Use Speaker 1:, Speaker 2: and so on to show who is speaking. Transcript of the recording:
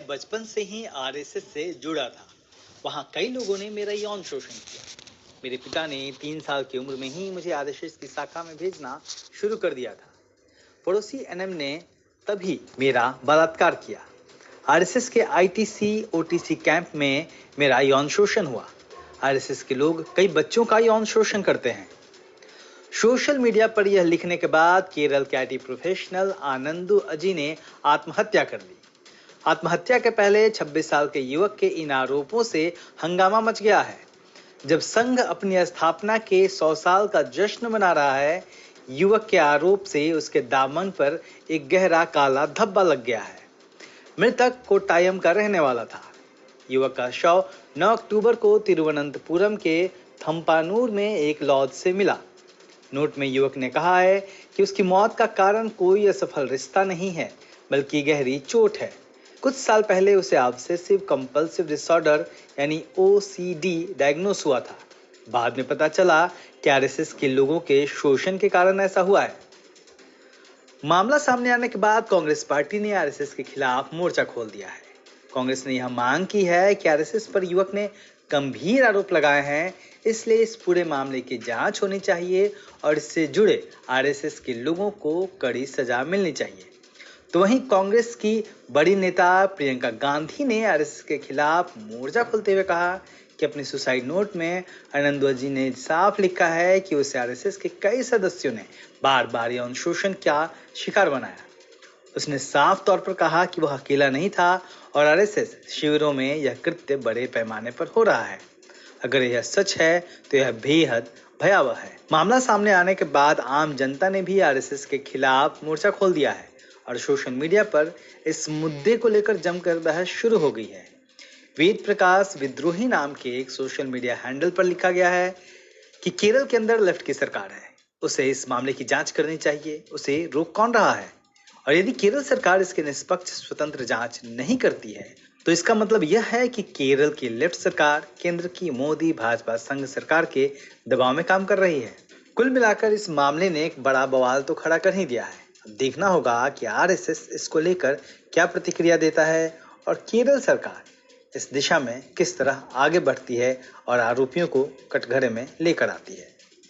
Speaker 1: बचपन से ही आरएसएस से जुड़ा था। वहाँ कई लोगों ने मेरा यौन शोषण किया। मेरे पिता ने 3 साल की उम्र में ही मुझे आरएसएस की शाखा में भेजना शुरू कर दिया था। पड़ोसी एनएम ने तभी मेरा बलात्कार किया। आरएसएस के आईटीसी ओटीसी कैंप में मेरा यौन शोषण हुआ। आरएसएस के लोग कई बच्चों का यौन शोषण करते हैं। सोशल मीडिया पर यह लिखने के बाद केरल के आईटी प्रोफेशनल आनंदू अजी ने आत्महत्या कर ली। आत्महत्या के पहले 26 साल के युवक के इन आरोपों से हंगामा मच गया है। जब संघ अपनी स्थापना के 100 साल का जश्न मना रहा है, युवक के आरोप से उसके दामन पर एक गहरा काला धब्बा लग गया है। मृतक कोट्टायम का रहने वाला था। युवक का शव 9 अक्टूबर को तिरुवनंतपुरम के थम्पानूर में एक लॉज से मिला। नोट में युवक ने कहा है कि उसकी मौत का कारण कोई असफल रिश्ता नहीं है, बल्कि गहरी चोट है। कुछ साल पहले उसे ऑब्सेसिव कंपल्सिव डिसऑर्डर यानी ओसीडी डायग्नोस हुआ था। बाद में पता चला कि आरएसएस के लोगों के शोषण के कारण ऐसा हुआ है। मामला सामने आने के बाद कांग्रेस पार्टी ने आरएसएस के खिलाफ मोर्चा खोल दिया है। कांग्रेस ने यह मांग की है कि आरएसएस पर युवक ने गंभीर आरोप लगाए हैं, इसलिए इस पूरे मामले की जांच होनी चाहिए और इससे जुड़े आरएसएस के लोगों को कड़ी सजा मिलनी चाहिए। तो वहीं कांग्रेस की बड़ी नेता प्रियंका गांधी ने आरएसएस के खिलाफ मोर्चा खोलते हुए कहा कि अपने सुसाइड नोट में आनंदू जी ने साफ लिखा है कि उसे आरएसएस के कई सदस्यों ने बार बार यौन शोषण का शिकार बनाया। उसने साफ तौर पर कहा कि वह अकेला नहीं था और आरएसएस शिविरों में यह कृत्य बड़े पैमाने पर हो रहा है। अगर यह सच है तो यह बेहद भयावह है। मामला सामने आने के बाद आम जनता ने भी आरएसएस के खिलाफ मोर्चा खोल दिया है और सोशल मीडिया पर इस मुद्दे को लेकर जमकर बहस शुरू हो गई है। वेद प्रकाश विद्रोही नाम के एक सोशल मीडिया हैंडल पर लिखा गया है कि केरल के अंदर लेफ्ट की सरकार है, उसे इस मामले की जांच करनी चाहिए। उसे रोक कौन रहा है? और यदि केरल सरकार इसकी निष्पक्ष स्वतंत्र जांच नहीं करती है तो इसका मतलब यह है कि केरल की लेफ्ट सरकार केंद्र की मोदी भाजपा संघ सरकार के दबाव में काम कर रही है। कुल मिलाकर इस मामले ने एक बड़ा बवाल तो खड़ा कर ही दिया है। अब देखना होगा कि आरएसएस इसको लेकर क्या प्रतिक्रिया देता है और केरल सरकार इस दिशा में किस तरह आगे बढ़ती है और आरोपियों को कटघरे में लेकर आती है।